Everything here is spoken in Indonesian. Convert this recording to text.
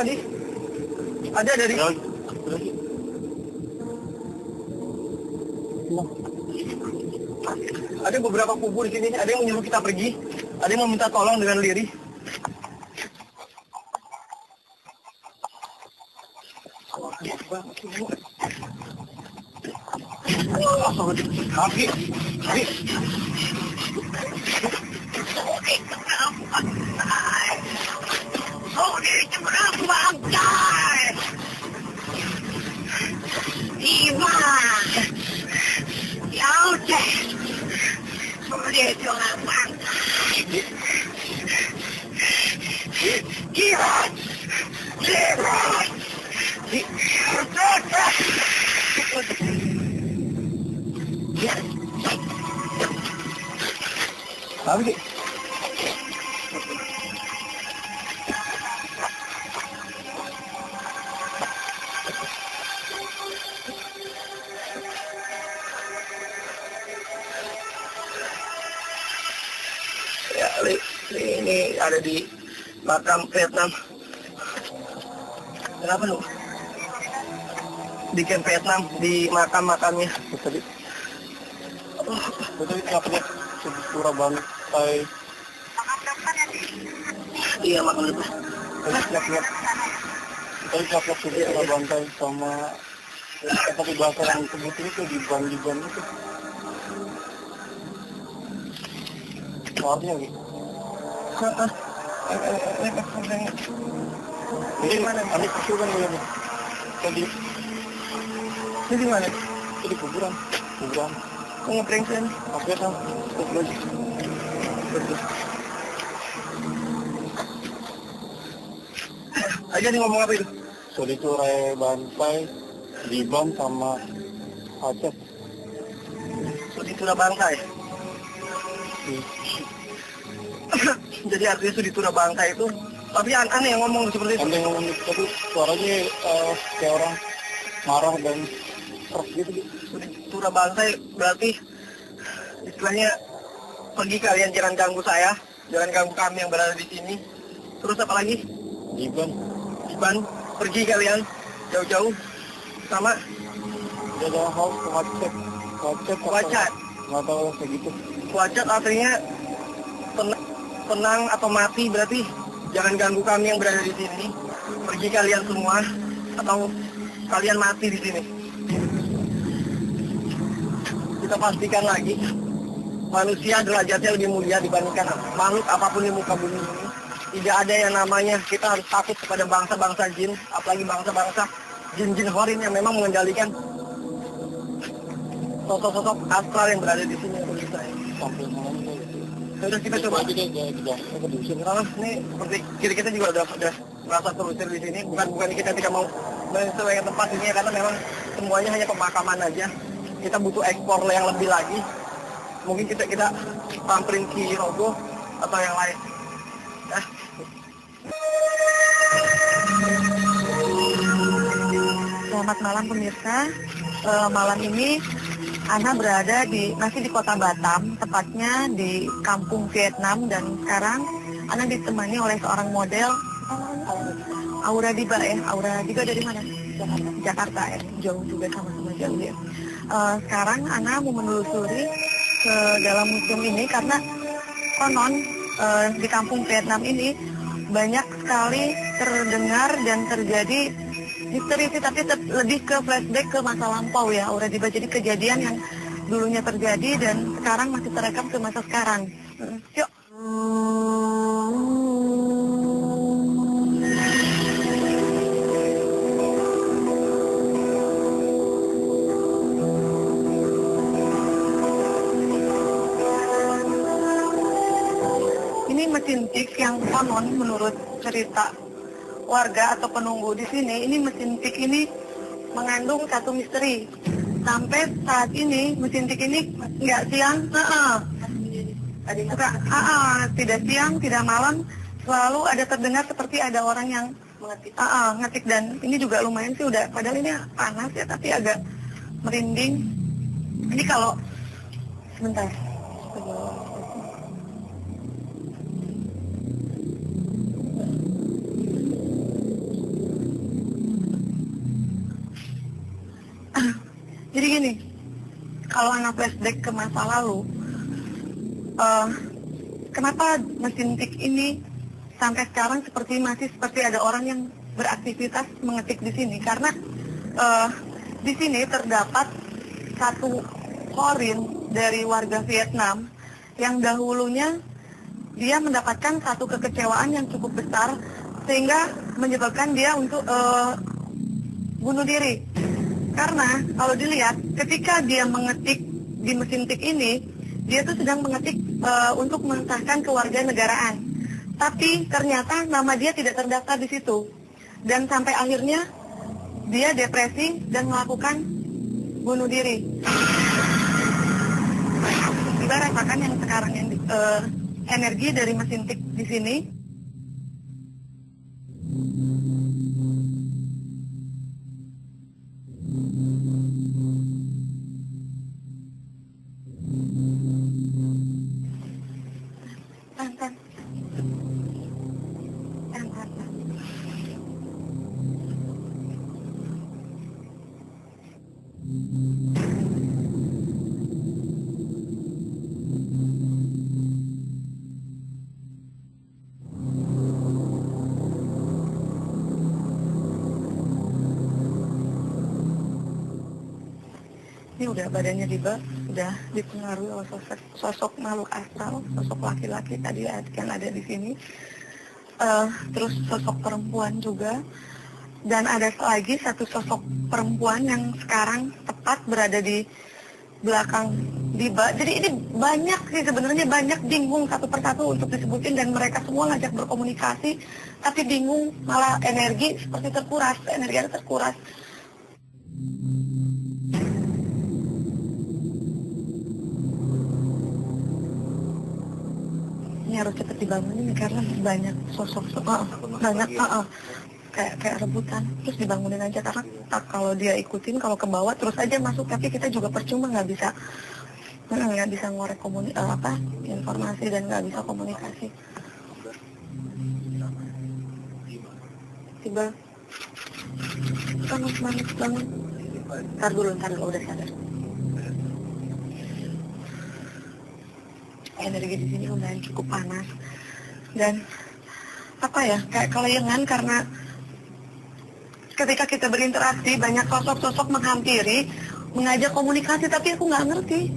tadi. Ada dari. Ada beberapa kubu di sini. Ada yang menyuruh kita pergi. Ada yang meminta tolong dengan lirih. Kaki. Tapi ya, ini ada di makam Vietnam. Kenapa lu? Di camp Vietnam, di makam-makamnya. Betul capnya pura bantai. Iya, makam depan. Siap-siap. Tadi capnya pura bantai sama tapi bahasa yang sebut itu di ban itu. Artinya gitu. Ini mana? Ada kuburan ya. Tadi. Ini di mana? Ini kuburan. Kok ngeprank sih? Oke, Sam. Betul. Aja nih ngomong apa itu? Soditure bantai, Liban sama Aceh. Soditura Bangka ya? Jadi artinya Soditura Bangka itu, tapi aneh yang ngomong seperti itu. Aneh ngomong itu, tapi suaranya kayak orang marah dan keras gitu. Soditura Bangka berarti istilahnya pergi kalian, jangan ganggu saya, jangan ganggu kami yang berada di sini. Terus apa lagi? Liban, pergi kalian jauh-jauh sama ada hal Wacat. Nggak tahu kayak gitu. Wacat artinya tenang atau mati, berarti jangan ganggu kami yang berada di sini. Pergi kalian semua atau kalian mati di sini. Kita pastikan lagi, manusia derajatnya lebih mulia dibandingkan makhluk apapun di muka bumi ini. Tidak ada yang namanya kita harus takut kepada bangsa-bangsa jin, apalagi bangsa-bangsa jin-jin horin yang memang mengendalikan sosok-sosok astral yang berada di sini. Sampai malam Sudah kita coba. Ini seperti kita juga udah merasa terusir di sini. Bukan kita tidak mau menyesuaikan tempat ini ya, karena memang semuanya hanya pemakaman aja. Kita butuh ekspor yang lebih lagi. Mungkin kita samperin Ki Rogo atau yang lain. Nah. Selamat malam pemirsa. Malam ini Ana berada masih di kota Batam, tepatnya di kampung Vietnam, dan sekarang Ana ditemani oleh seorang model Aura Diba ya. Aura Diba dari mana? Jakarta ya, jauh juga, sama-sama jauh ya. Sekarang Ana mau menelusuri ke dalam museum ini karena konon di kampung Vietnam ini banyak sekali terdengar dan terjadi misteri sih, tapi lebih ke flashback ke masa lampau ya, Aura Diba. Jadi kejadian yang dulunya terjadi dan sekarang masih terekam ke masa sekarang. Yuk. Ini mesin tik yang konon menurut cerita warga atau penunggu di sini, ini mesin tik ini mengandung satu misteri. Sampai saat ini mesin tik ini nggak siang, tidak siang, tidak malam, selalu ada terdengar seperti ada orang yang ngetik, dan ini juga lumayan sih udah, padahal ini panas ya, tapi agak merinding. Ini kalau sebentar. Jadi gini, kalau anak flashback ke masa lalu, kenapa mesin tik ini sampai sekarang masih seperti ada orang yang beraktivitas mengetik di sini? Karena di sini terdapat satu korin dari warga Vietnam yang dahulunya dia mendapatkan satu kekecewaan yang cukup besar sehingga menyebabkan dia untuk bunuh diri. Karena kalau dilihat ketika dia mengetik di mesin tik ini, dia tuh sedang mengetik untuk mensahkan kewarganegaraan. Tapi ternyata nama dia tidak terdaftar di situ. Dan sampai akhirnya dia depresi dan melakukan bunuh diri. Kita rasakan yang sekarang yang energi dari mesin tik di sini. Tahan. Ini udah badannya udah dipengaruhi oleh sosok makhluk astral, sosok laki-laki tadi yang ada di sini. Terus sosok perempuan juga. Dan ada lagi satu sosok perempuan yang sekarang tepat berada di belakang Diba. Jadi ini banyak sih sebenarnya, banyak, bingung satu persatu untuk disebutin, dan mereka semua ngajak berkomunikasi tapi bingung, malah energi seperti terkuras, energinya terkuras. Ini harus cepat dibangunin karena banyak sosok banyak kayak rebutan, terus dibangunin aja karena kalau dia ikutin, kalau ke bawah terus aja masuk, tapi kita juga percuma, nggak bisa ngorek informasi dan nggak bisa komunikasi. Tiba bangun. Ntar dulu udah sadar. Energi di sini lumayan cukup panas dan kayak kelayangan, karena ketika kita berinteraksi banyak sosok-sosok menghampiri, mengajak komunikasi, tapi aku nggak ngerti.